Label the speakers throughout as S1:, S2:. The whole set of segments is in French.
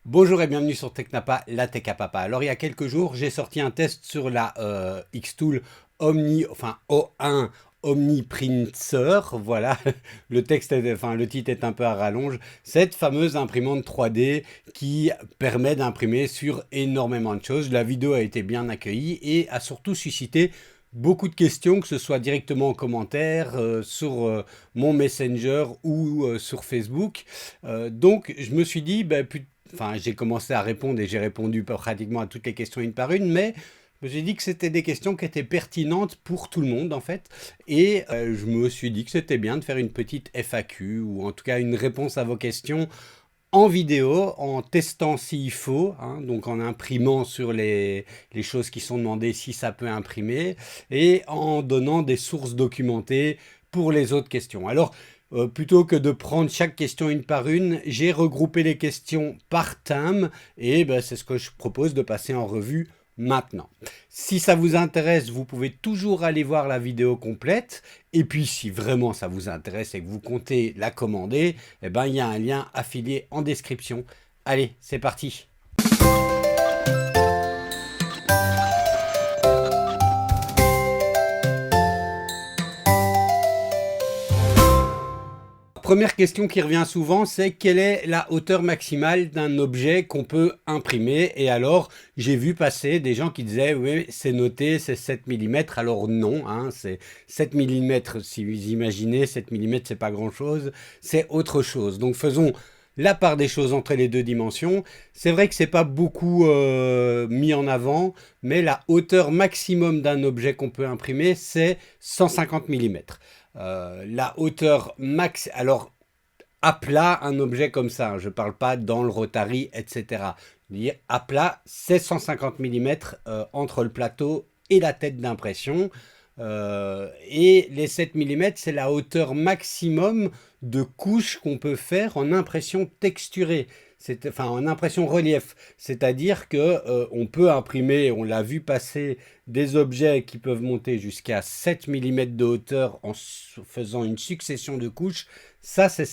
S1: Bonjour et bienvenue sur Technapa, la Tech à Papa. Alors il y a quelques jours, j'ai sorti un test sur la Xtool O1 Omni Printer. Voilà, le titre est un peu à rallonge. Cette fameuse imprimante 3D qui permet d'imprimer sur énormément de choses. La vidéo a été bien accueillie et a surtout suscité beaucoup de questions, que ce soit directement en commentaire, sur mon Messenger ou sur Facebook. Donc je me suis dit, j'ai commencé à répondre et j'ai répondu pratiquement à toutes les questions une par une, mais je me suis dit que c'était des questions qui étaient pertinentes pour tout le monde en fait. Et je me suis dit que c'était bien de faire une petite FAQ ou en tout cas une réponse à vos questions en vidéo, en testant s'il faut, hein, donc en imprimant sur les choses qui sont demandées si ça peut imprimer, et en donnant des sources documentées pour les autres questions. Alors, plutôt que de prendre chaque question une par une, j'ai regroupé les questions par thème, et c'est ce que je propose de passer en revue maintenant. Si ça vous intéresse, vous pouvez toujours aller voir la vidéo complète. Et puis, si vraiment ça vous intéresse et que vous comptez la commander, eh ben, il y a un lien affilié en description. Allez, c'est parti. Première question qui revient souvent, c'est quelle est la hauteur maximale d'un objet qu'on peut imprimer? Et alors, j'ai vu passer des gens qui disaient, oui, c'est noté, c'est 7 mm. Alors non, hein, c'est 7 mm, si vous imaginez, 7 mm, c'est pas grand-chose, c'est autre chose. Donc faisons la part des choses entre les deux dimensions. C'est vrai que c'est pas beaucoup mis en avant, mais la hauteur maximum d'un objet qu'on peut imprimer, c'est 150 mm. La hauteur max, alors à plat un objet comme ça, hein, je ne parle pas dans le rotary, etc. À plat, c'est 150 mm entre le plateau et la tête d'impression. Et les 7 mm, c'est la hauteur maximum de couches qu'on peut faire en impression texturée. Enfin, en impression relief. C'est-à-dire que on peut imprimer, on l'a vu passer, des objets qui peuvent monter jusqu'à 7 mm de hauteur en faisant une succession de couches. Ça, c'est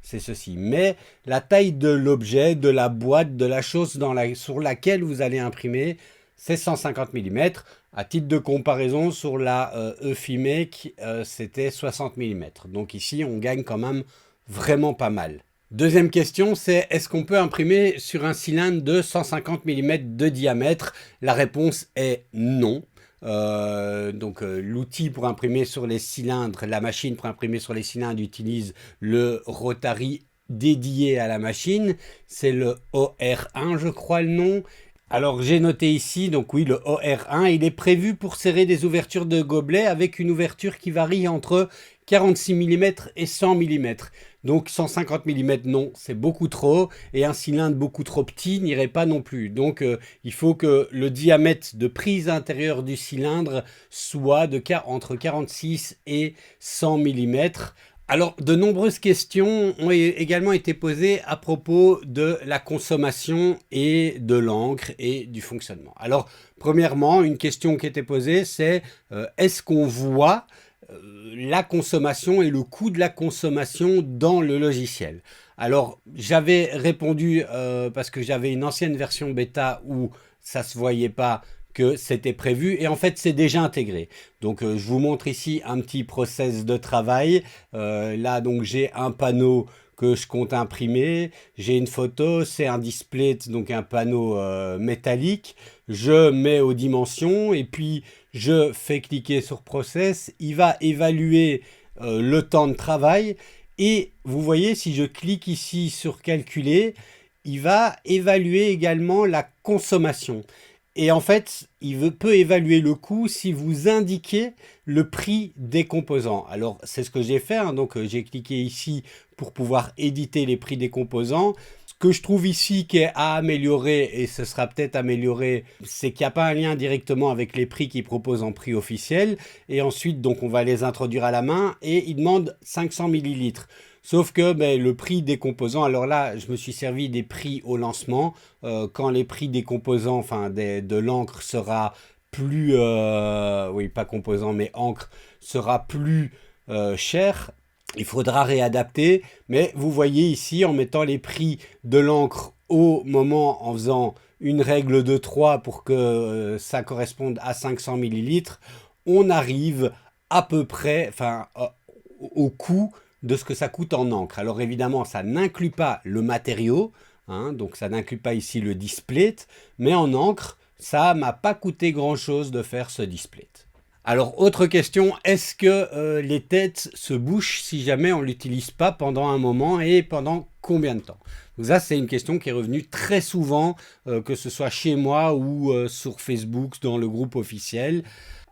S1: ceci. Mais la taille de l'objet, de la boîte, de la chose sur laquelle vous allez imprimer, c'est 150 mm. À titre de comparaison, sur la Eufimec, c'était 60 mm. Donc ici, on gagne quand même vraiment pas mal. Deuxième question, c'est est-ce qu'on peut imprimer sur un cylindre de 150 mm de diamètre? La réponse est non. L'outil pour imprimer sur les cylindres, la machine pour imprimer sur les cylindres utilise le Rotary dédié à la machine. C'est le OR1, je crois le nom. Alors j'ai noté ici, donc oui, le OR1, il est prévu pour serrer des ouvertures de gobelets avec une ouverture qui varie entre 46 mm et 100 mm. Donc 150 mm, non, c'est beaucoup trop. Et un cylindre beaucoup trop petit n'irait pas non plus. Donc il faut que le diamètre de prise intérieure du cylindre soit entre 46 et 100 mm. Alors, de nombreuses questions ont également été posées à propos de la consommation et de l'encre et du fonctionnement. Alors, premièrement, une question qui était posée, c'est est-ce qu'on voit la consommation et le coût de la consommation dans le logiciel? Alors, j'avais répondu parce que j'avais une ancienne version bêta où ça ne se voyait pas que c'était prévu et en fait c'est déjà intégré. Donc je vous montre ici un petit process de travail. Là donc j'ai un panneau que je compte imprimer, j'ai une photo, c'est un display, donc un panneau métallique, je mets aux dimensions et puis je fais cliquer sur process, il va évaluer le temps de travail et vous voyez si je clique ici sur calculer, il va évaluer également la consommation. Et en fait, peut évaluer le coût si vous indiquez le prix des composants. Alors, c'est ce que j'ai fait. Hein, donc, j'ai cliqué ici pour pouvoir éditer les prix des composants. Ce que je trouve ici qui est à améliorer, et ce sera peut-être amélioré, c'est qu'il n'y a pas un lien directement avec les prix qu'ils proposent en prix officiel. Et ensuite, donc, on va les introduire à la main et ils demandent 500 millilitres. Sauf que le prix des composants, alors là, je me suis servi des prix au lancement. Quand les prix des composants, enfin de l'encre sera plus, oui, pas composant, mais encre, sera plus cher, il faudra réadapter, mais vous voyez ici, en mettant les prix de l'encre au moment, en faisant une règle de 3 pour que ça corresponde à 500 millilitres, on arrive à peu près, enfin, au coût de ce que ça coûte en encre. Alors évidemment, ça n'inclut pas le matériau, hein, donc ça n'inclut pas ici le display, mais en encre, ça m'a pas coûté grand-chose de faire ce display. Alors, autre question, est-ce que les têtes se bouchent si jamais on ne l'utilise pas pendant un moment et pendant combien de temps? Donc ça, c'est une question qui est revenue très souvent, que ce soit chez moi ou sur Facebook, dans le groupe officiel.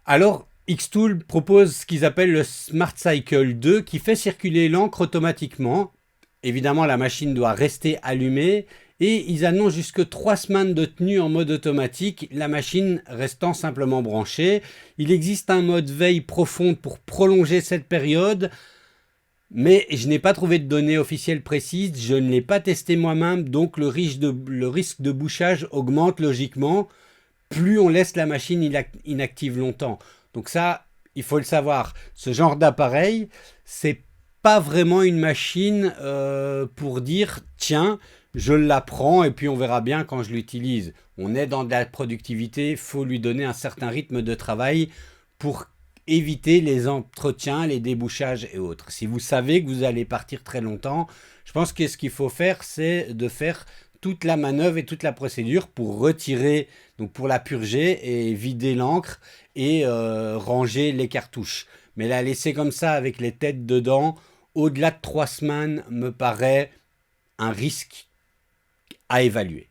S1: Alors, Xtool propose ce qu'ils appellent le Smart Cycle 2 qui fait circuler l'encre automatiquement. Évidemment, la machine doit rester allumée et ils annoncent jusque 3 semaines de tenue en mode automatique, la machine restant simplement branchée. Il existe un mode veille profonde pour prolonger cette période, mais je n'ai pas trouvé de données officielles précises, je ne l'ai pas testé moi-même, donc le risque de bouchage augmente logiquement plus on laisse la machine inactive longtemps. Donc ça, il faut le savoir, ce genre d'appareil, c'est pas vraiment une machine pour dire tiens, je la prends et puis on verra bien quand je l'utilise. On est dans de la productivité, il faut lui donner un certain rythme de travail pour éviter les entretiens, les débouchages et autres. Si vous savez que vous allez partir très longtemps, je pense que ce qu'il faut faire, c'est de faire toute la manœuvre et toute la procédure pour retirer, donc pour la purger et vider l'encre et ranger les cartouches. Mais la laisser comme ça avec les têtes dedans, au-delà de 3 semaines, me paraît un risque à évaluer.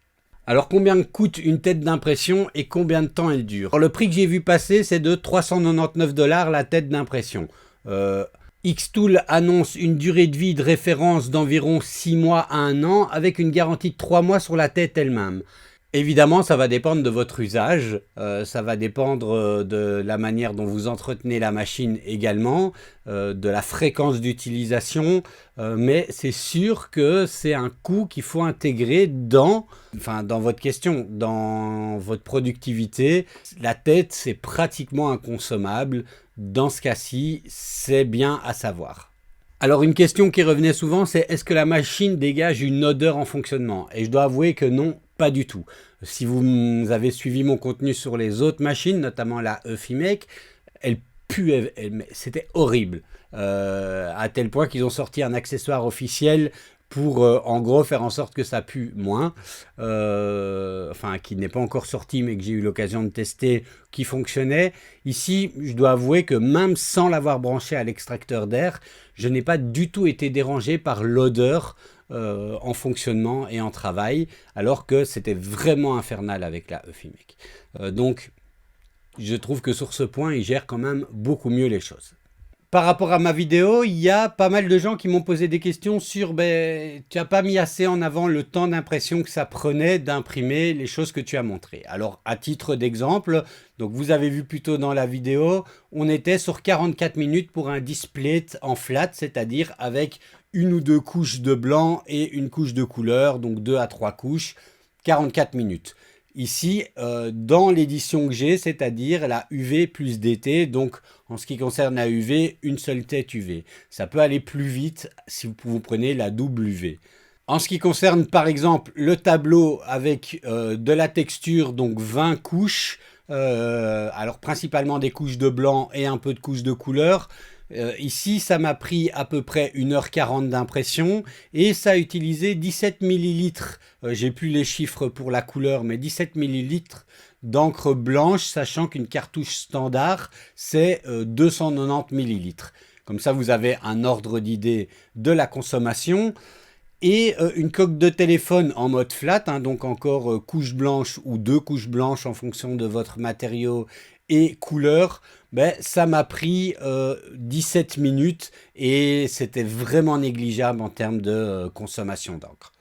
S1: Alors combien coûte une tête d'impression et combien de temps elle dure? Alors, le prix que j'ai vu passer, c'est de 399 $ la tête d'impression. Xtool annonce une durée de vie de référence d'environ 6 mois à 1 an avec une garantie de 3 mois sur la tête elle-même. Évidemment, ça va dépendre de votre usage, ça va dépendre de la manière dont vous entretenez la machine également, de la fréquence d'utilisation, mais c'est sûr que c'est un coût qu'il faut intégrer dans votre question, dans votre productivité. La tête, c'est pratiquement inconsommable. Dans ce cas-ci, c'est bien à savoir. Alors une question qui revenait souvent, c'est est-ce que la machine dégage une odeur en fonctionnement? Et je dois avouer que non, pas du tout. Si vous avez suivi mon contenu sur les autres machines, notamment la Eufimec, elle puait, c'était horrible. À tel point qu'ils ont sorti un accessoire officiel pour en gros faire en sorte que ça pue moins, qui n'est pas encore sorti mais que j'ai eu l'occasion de tester, qui fonctionnait. Ici, je dois avouer que même sans l'avoir branché à l'extracteur d'air, je n'ai pas du tout été dérangé par l'odeur en fonctionnement et en travail, alors que c'était vraiment infernal avec la Eufimec. Donc, je trouve que sur ce point, il gère quand même beaucoup mieux les choses. Par rapport à ma vidéo, il y a pas mal de gens qui m'ont posé des questions sur tu n'as pas mis assez en avant le temps d'impression que ça prenait d'imprimer les choses que tu as montrées. Alors, à titre d'exemple, donc vous avez vu plus tôt dans la vidéo, on était sur 44 minutes pour un display en flat, c'est-à-dire avec une ou deux couches de blanc et une couche de couleur, donc 2 à 3 couches, 44 minutes. Ici, dans l'édition que j'ai, c'est-à-dire la UV plus DT, donc en ce qui concerne la UV, une seule tête UV. Ça peut aller plus vite si vous prenez la double UV. En ce qui concerne par exemple le tableau avec de la texture, donc 20 couches, alors principalement des couches de blanc et un peu de couches de couleur. Ici, ça m'a pris à peu près 1h40 d'impression et ça a utilisé 17 millilitres. J'ai plus les chiffres pour la couleur, mais 17 millilitres d'encre blanche, sachant qu'une cartouche standard, c'est 290 millilitres. Comme ça, vous avez un ordre d'idée de la consommation. Et une coque de téléphone en mode flat, hein, donc encore couche blanche ou 2 couches blanches en fonction de votre matériau et couleur, ça m'a pris 17 minutes et c'était vraiment négligeable en termes de consommation d'encre.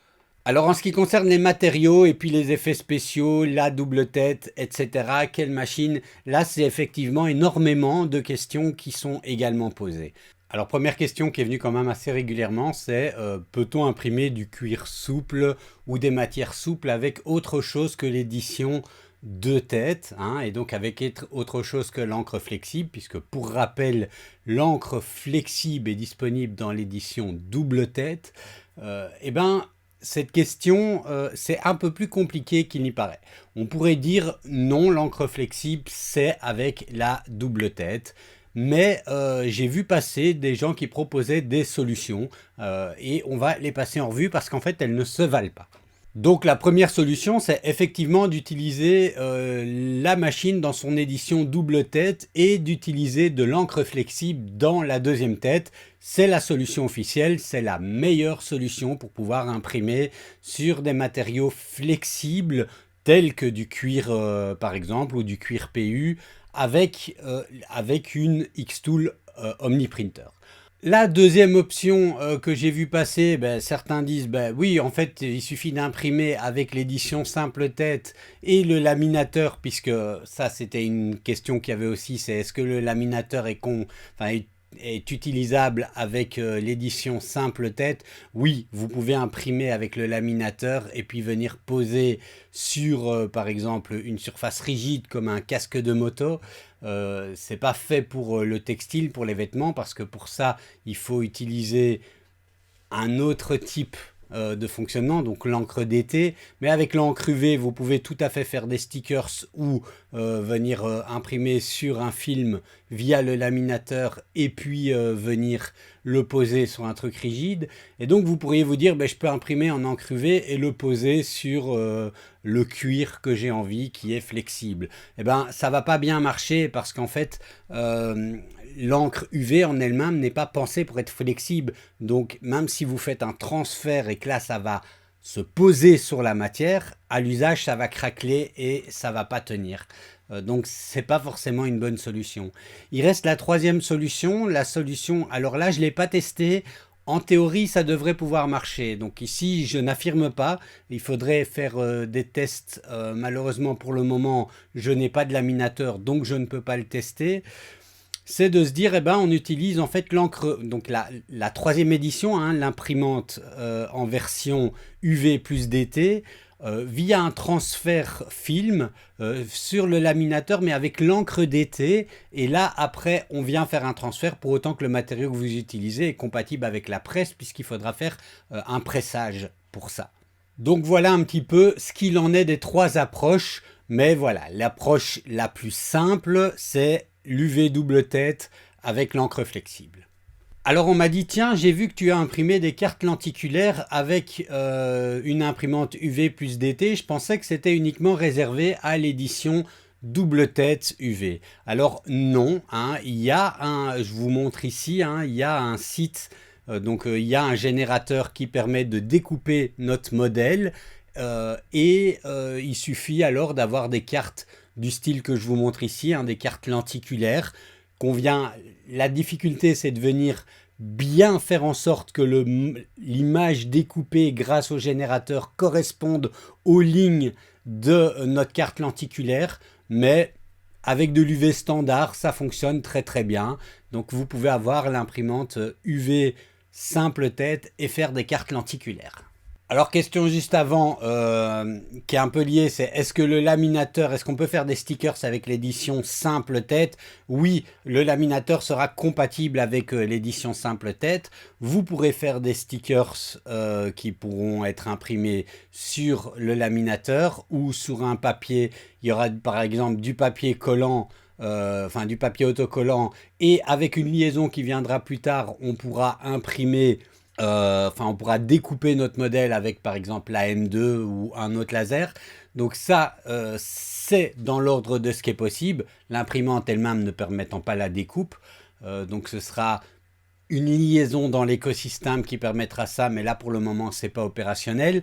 S1: Alors en ce qui concerne les matériaux et puis les effets spéciaux, la double tête, etc., quelle machine, là c'est effectivement énormément de questions qui sont également posées. Alors première question qui est venue quand même assez régulièrement, c'est peut-on imprimer du cuir souple ou des matières souples avec autre chose que l'édition deux têtes, hein, et donc avec autre chose que l'encre flexible, puisque pour rappel, l'encre flexible est disponible dans l'édition double tête. Eh ben, cette question, c'est un peu plus compliqué qu'il n'y paraît. On pourrait dire non, l'encre flexible, c'est avec la double tête. Mais j'ai vu passer des gens qui proposaient des solutions et on va les passer en revue parce qu'en fait, elles ne se valent pas. Donc la première solution, c'est effectivement d'utiliser la machine dans son édition double tête et d'utiliser de l'encre flexible dans la deuxième tête. C'est la solution officielle, c'est la meilleure solution pour pouvoir imprimer sur des matériaux flexibles tels que du cuir par exemple ou du cuir PU avec une Xtool OmniPrinter. La deuxième option que j'ai vu passer, certains disent oui, en fait, il suffit d'imprimer avec l'édition simple tête et le laminateur, puisque ça, c'était une question qu'il y avait aussi, c'est est-ce que le laminateur est utilisable avec l'édition simple tête. Oui, vous pouvez imprimer avec le laminateur et puis venir poser sur, par exemple, une surface rigide comme un casque de moto. C'est pas fait pour le textile, pour les vêtements, parce que pour ça, il faut utiliser un autre type de fonctionnement, donc l'encre d'été. Mais avec l'encre UV, vous pouvez tout à fait faire des stickers ou venir imprimer sur un film via le laminateur et puis venir le poser sur un truc rigide. Et donc vous pourriez vous dire, je peux imprimer en encre UV et le poser sur le cuir que j'ai envie, qui est flexible. Eh ben, ça va pas bien marcher parce qu'en fait, l'encre UV en elle-même n'est pas pensée pour être flexible. Donc même si vous faites un transfert et que là ça va se poser sur la matière, à l'usage ça va craqueler et ça va pas tenir. Donc c'est pas forcément une bonne solution. Il reste la troisième solution. La solution, alors là je l'ai pas testé. En théorie, ça devrait pouvoir marcher. Donc ici, je n'affirme pas. Il faudrait faire des tests. Malheureusement, pour le moment, je n'ai pas de laminateur, donc je ne peux pas le tester. C'est de se dire, on utilise en fait l'encre, donc la troisième édition, hein, l'imprimante en version UV plus DT, via un transfert film sur le laminateur, mais avec l'encre d'été. Et là, après, on vient faire un transfert pour autant que le matériau que vous utilisez est compatible avec la presse, puisqu'il faudra faire un pressage pour ça. Donc voilà un petit peu ce qu'il en est des trois approches. Mais voilà, l'approche la plus simple, c'est l'UV double tête avec l'encre flexible. Alors on m'a dit, tiens, j'ai vu que tu as imprimé des cartes lenticulaires avec une imprimante UV plus DT. Je pensais que c'était uniquement réservé à l'édition double tête UV. Alors non, hein, il y a je vous montre ici, hein, il y a un site, il y a un générateur qui permet de découper notre modèle il suffit alors d'avoir des cartes du style que je vous montre ici, hein, des cartes lenticulaires. La difficulté, c'est de venir bien faire en sorte que l'image découpée grâce au générateur corresponde aux lignes de notre carte lenticulaire, mais avec de l'UV standard, ça fonctionne très très bien. Donc vous pouvez avoir l'imprimante UV simple tête et faire des cartes lenticulaires. Alors question juste avant, qui est un peu liée, c'est est-ce que le laminateur, est-ce qu'on peut faire des stickers avec l'édition simple tête? Oui, le laminateur sera compatible avec l'édition simple tête. Vous pourrez faire des stickers qui pourront être imprimés sur le laminateur ou sur un papier. Il y aura par exemple du papier collant, du papier autocollant, et avec une liaison qui viendra plus tard, on pourra imprimer. On pourra découper notre modèle avec par exemple la M2 ou un autre laser. Donc ça, c'est dans l'ordre de ce qui est possible. L'imprimante elle-même ne permettant pas la découpe. Donc ce sera une liaison dans l'écosystème qui permettra ça, mais là pour le moment c'est pas opérationnel.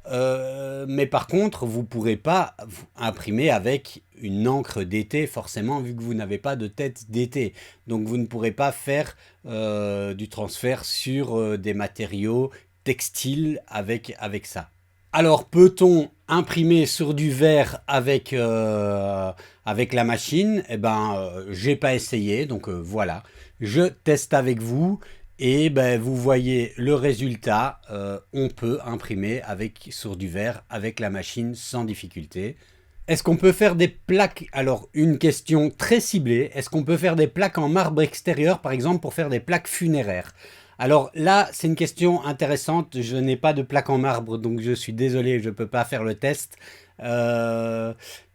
S1: Mais par contre, vous ne pourrez pas imprimer avec une encre d'été forcément, vu que vous n'avez pas de tête d'été. Donc vous ne pourrez pas faire du transfert sur des matériaux textiles avec ça. Alors peut-on imprimer sur du verre avec la machine? J'ai pas essayé, donc voilà. Je teste avec vous. Et vous voyez le résultat, on peut imprimer sur du verre avec la machine sans difficulté. Est-ce qu'on peut faire des plaques? Alors, une question très ciblée. Est-ce qu'on peut faire des plaques en marbre extérieur, par exemple, pour faire des plaques funéraires? Alors là, c'est une question intéressante. Je n'ai pas de plaque en marbre, donc je suis désolé, je ne peux pas faire le test. Euh,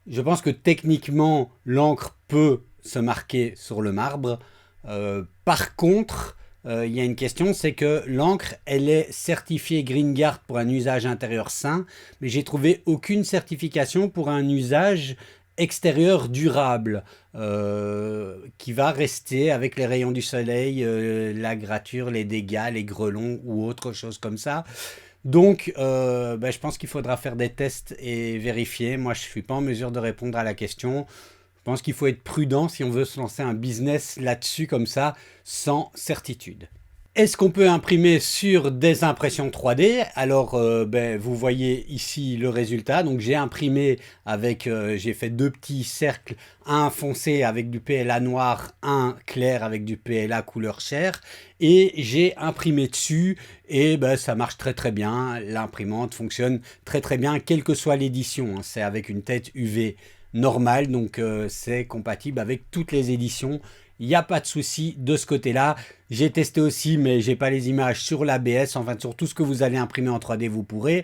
S1: je pense que techniquement, l'encre peut se marquer sur le marbre. Par contre, il y a une question, c'est que l'encre, elle est certifiée GreenGuard pour un usage intérieur sain, mais j'ai trouvé aucune certification pour un usage extérieur durable, qui va rester avec les rayons du soleil, la gratture, les dégâts, les grêlons ou autre chose comme ça. Donc, je pense qu'il faudra faire des tests et vérifier. Moi, je ne suis pas en mesure de répondre à la question. Je pense qu'il faut être prudent si on veut se lancer un business là-dessus comme ça, sans certitude. Est-ce qu'on peut imprimer sur des impressions 3D? Alors, vous voyez ici le résultat. Donc, j'ai imprimé avec, j'ai fait deux petits cercles, un foncé avec du PLA noir, un clair avec du PLA couleur chair. Et j'ai imprimé dessus et ça marche très très bien. L'imprimante fonctionne très très bien, quelle que soit l'édition. C'est avec une tête UV normale, donc c'est compatible avec toutes les éditions. Il n'y a pas de souci de ce côté-là. J'ai testé aussi, mais j'ai pas les images sur l'ABS. Enfin, sur tout ce que vous allez imprimer en 3D, vous pourrez.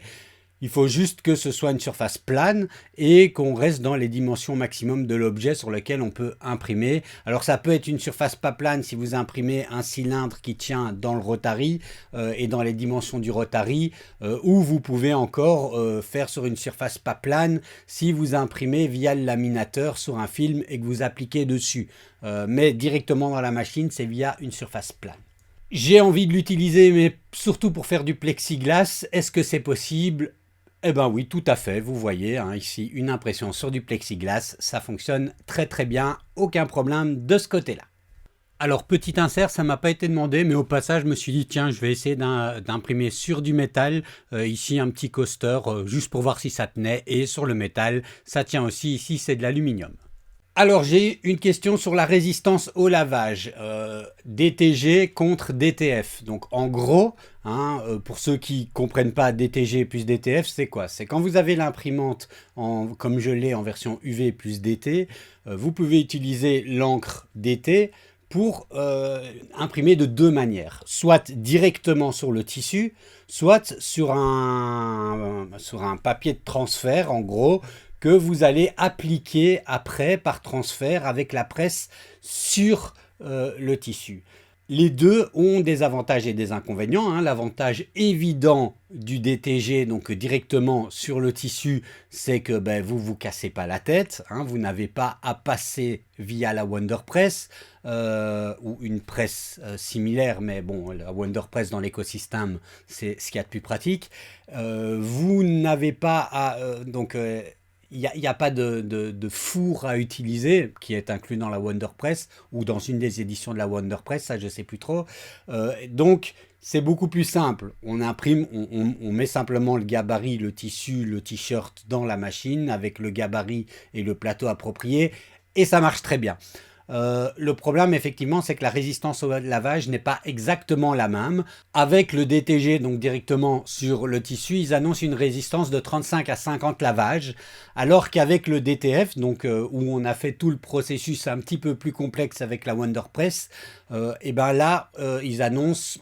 S1: Il faut juste que ce soit une surface plane et qu'on reste dans les dimensions maximum de l'objet sur lequel on peut imprimer. Alors ça peut être une surface pas plane si vous imprimez un cylindre qui tient dans le Rotary et dans les dimensions du Rotary, ou vous pouvez encore faire sur une surface pas plane si vous imprimez via le laminateur sur un film et que vous appliquez dessus. Mais directement dans la machine, c'est via une surface plane. J'ai envie de l'utiliser, mais surtout pour faire du plexiglas. Est-ce que c'est possible? Eh bien oui, tout à fait. Vous voyez ici une impression sur du plexiglas. Ça fonctionne très très bien. Aucun problème de ce côté-là. Alors, petit insert, ça m'a pas été demandé, mais au passage, je me suis dit, tiens, je vais essayer d'imprimer sur du métal. Ici, un petit coaster, juste pour voir si ça tenait. Et sur le métal, ça tient aussi. Ici, c'est de l'aluminium. Alors, j'ai une question sur la résistance au lavage, DTG contre DTF. Donc, en gros, pour ceux qui ne comprennent pas DTG plus DTF, c'est quoi? C'est quand vous avez l'imprimante, comme je l'ai en version UV plus DT, vous pouvez utiliser l'encre DT pour imprimer de deux manières. Soit directement sur le tissu, soit sur un papier de transfert, en gros, que vous allez appliquer après par transfert avec la presse sur le tissu. Les deux ont des avantages et des inconvénients. L'avantage évident du DTG, donc directement sur le tissu, c'est que vous ne vous cassez pas la tête. Vous n'avez pas à passer via la Wonderpress ou une presse similaire, mais bon, la Wonderpress dans l'écosystème, c'est ce qu'il y a de plus pratique. Vous n'avez pas à... il n'y a pas de four à utiliser qui est inclus dans la Wonderpress ou dans une des éditions de la Wonderpress, ça je ne sais plus trop. Donc c'est beaucoup plus simple. On imprime, on met simplement le gabarit, le tissu, le t-shirt dans la machine avec le gabarit et le plateau approprié et ça marche très bien. Le problème effectivement c'est que la résistance au lavage n'est pas exactement la même. Avec le DTG donc directement sur le tissu, ils annoncent une résistance de 35 à 50 lavages, alors qu'avec le DTF, donc où on a fait tout le processus un petit peu plus complexe avec la Wonderpress, ils annoncent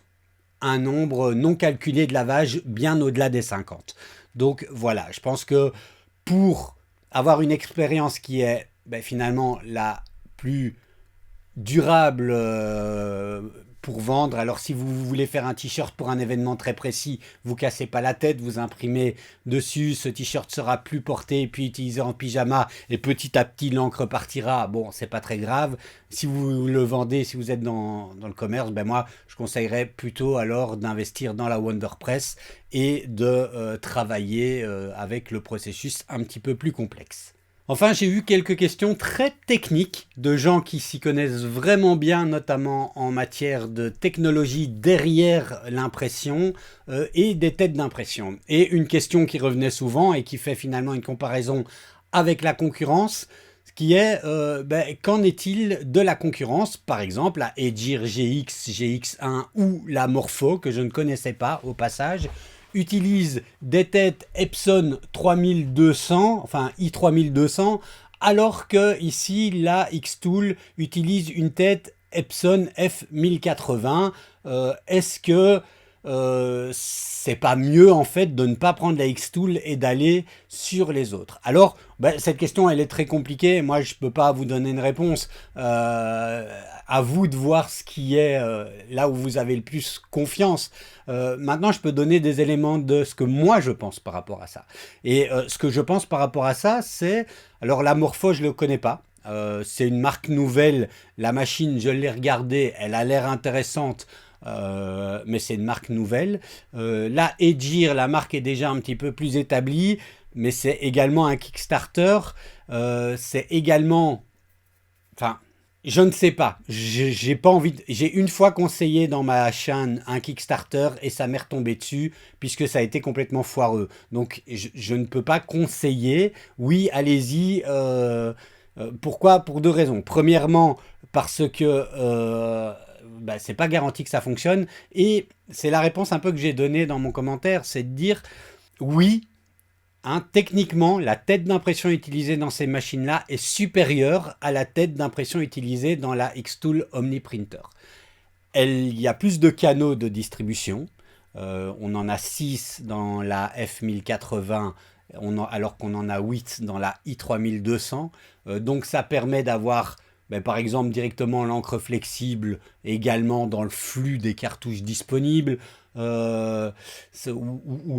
S1: un nombre non calculé de lavages bien au-delà des 50. Donc voilà, je pense que pour avoir une expérience qui est finalement la plus durable pour vendre. Alors si vous voulez faire un t-shirt pour un événement très précis, vous cassez pas la tête, vous imprimez dessus, ce t-shirt sera plus porté puis utilisé en pyjama et petit à petit l'encre partira. Bon, c'est pas très grave. Si vous le vendez, si vous êtes dans le commerce, moi je conseillerais plutôt alors d'investir dans la Wonderpress et de travailler avec le processus un petit peu plus complexe. Enfin, j'ai eu quelques questions très techniques de gens qui s'y connaissent vraiment bien, notamment en matière de technologie derrière l'impression et des têtes d'impression. Et une question qui revenait souvent et qui fait finalement une comparaison avec la concurrence, qui est qu'en est-il de la concurrence, par exemple la Egir GX, GX1 ou la Morpho, que je ne connaissais pas au passage, utilise des têtes Epson 3200, enfin i3200, alors que ici la Xtool utilise une tête Epson F1080. Est-ce que c'est pas mieux en fait de ne pas prendre la Xtool et d'aller sur les autres? Alors cette question elle est très compliquée, moi je peux pas vous donner une réponse, à vous de voir ce qui est là où vous avez le plus confiance. Maintenant je peux donner des éléments de ce que moi je pense par rapport à ça, et ce que je pense par rapport à ça, c'est, alors la Morpho je le connais pas. C'est une marque nouvelle, la machine je l'ai regardée, elle a l'air intéressante, mais c'est une marque nouvelle. Là, Edgir, la marque est déjà un petit peu plus établie, mais c'est également un Kickstarter. C'est également, enfin, je ne sais pas. J'ai pas envie. J'ai une fois conseillé dans ma chaîne un Kickstarter et ça m'est retombé dessus puisque ça a été complètement foireux. Donc, je ne peux pas conseiller. Oui, allez-y. Pourquoi? Pour deux raisons. Premièrement, parce que c'est pas garanti que ça fonctionne. Et c'est la réponse un peu que j'ai donnée dans mon commentaire, c'est de dire oui, hein, techniquement, la tête d'impression utilisée dans ces machines-là est supérieure à la tête d'impression utilisée dans la Xtool OmniPrinter. Il y a plus de canaux de distribution. On en a 6 dans la F1080, alors qu'on en a 8 dans la i3200. Donc ça permet d'avoir par exemple directement l'encre flexible également dans le flux des cartouches disponibles, ou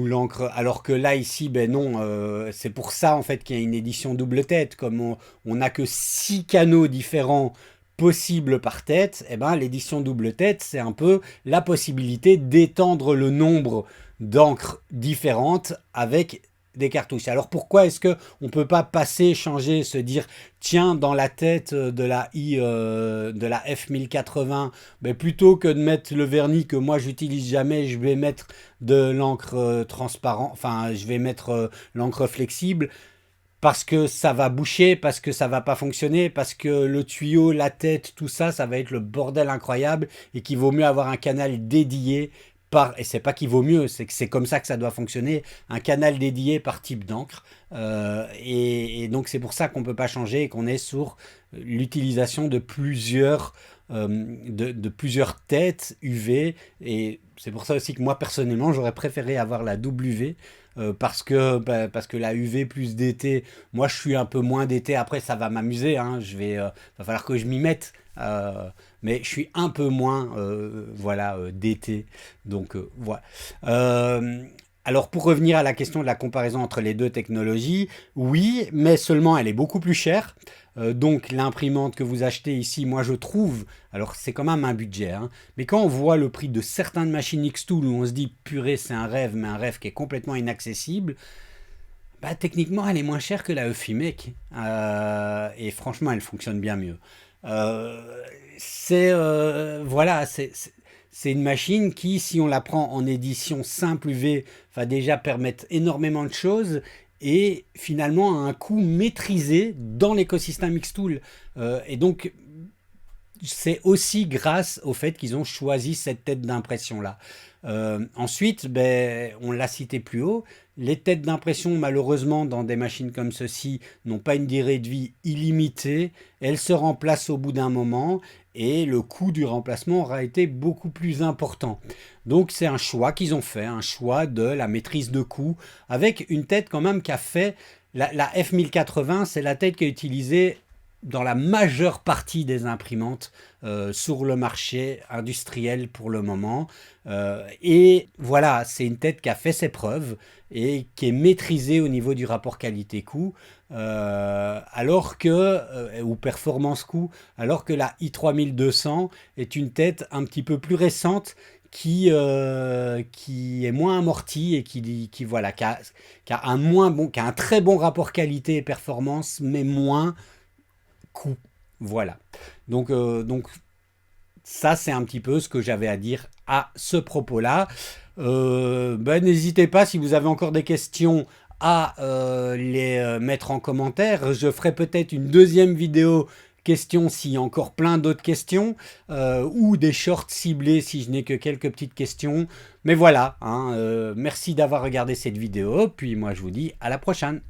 S1: l'encre, alors que là ici non, c'est pour ça en fait qu'il y a une édition double tête. Comme on n'a que 6 canaux différents possibles par tête, l'édition double tête c'est un peu la possibilité d'étendre le nombre d'encres différentes avec des cartouches. Alors pourquoi est-ce que on peut pas passer, changer, se dire tiens, dans la tête de la F1080, plutôt que de mettre le vernis que moi j'utilise jamais, je vais mettre de l'encre transparent, enfin je vais mettre l'encre flexible, parce que ça va boucher, parce que ça va pas fonctionner, parce que le tuyau, la tête, tout ça, ça va être le bordel incroyable, et qu'il vaut mieux avoir un canal dédié et c'est pas qu'il vaut mieux, c'est que c'est comme ça que ça doit fonctionner, un canal dédié par type d'encre. Et donc c'est pour ça qu'on peut pas changer et qu'on est sur l'utilisation de plusieurs plusieurs têtes UV. Et c'est pour ça aussi que moi personnellement j'aurais préféré avoir la W, parce que la UV plus DT, moi je suis un peu moins DT. Après ça va m'amuser, hein, va falloir que je m'y mette, mais je suis un peu moins DT, donc voilà. Alors pour revenir à la question de la comparaison entre les deux technologies, oui, mais seulement elle est beaucoup plus chère. Donc l'imprimante que vous achetez ici, moi je trouve, alors c'est quand même un budget, hein, mais quand on voit le prix de certaines machines Xtool où on se dit purée c'est un rêve, mais un rêve qui est complètement inaccessible, techniquement elle est moins chère que la Eufimec, et franchement elle fonctionne bien mieux. C'est une machine qui, si on la prend en édition simple UV, va déjà permettre énormément de choses et finalement à un coût maîtrisé dans l'écosystème Xtool. Et donc, c'est aussi grâce au fait qu'ils ont choisi cette tête d'impression-là. Ensuite, on l'a cité plus haut, les têtes d'impression, malheureusement, dans des machines comme ceci, n'ont pas une durée de vie illimitée. Elles se remplacent au bout d'un moment et le coût du remplacement aura été beaucoup plus important. Donc c'est un choix qu'ils ont fait, un choix de la maîtrise de coût, avec une tête quand même qui a fait... La F1080, c'est la tête qui a utilisé dans la majeure partie des imprimantes sur le marché industriel pour le moment. Et voilà, c'est une tête qui a fait ses preuves et qui est maîtrisée au niveau du rapport qualité-coût, alors que, ou performance-coût, alors que la i3200 est une tête un petit peu plus récente qui est moins amortie et qui a un très bon rapport qualité et performance, mais moins coût. Voilà. Donc ça, c'est un petit peu ce que j'avais à dire à ce propos-là. N'hésitez pas, si vous avez encore des questions, à les mettre en commentaire. Je ferai peut-être une deuxième vidéo questions s'il y a encore plein d'autres questions, ou des shorts ciblés si je n'ai que quelques petites questions. Mais voilà, hein, merci d'avoir regardé cette vidéo, puis moi je vous dis à la prochaine.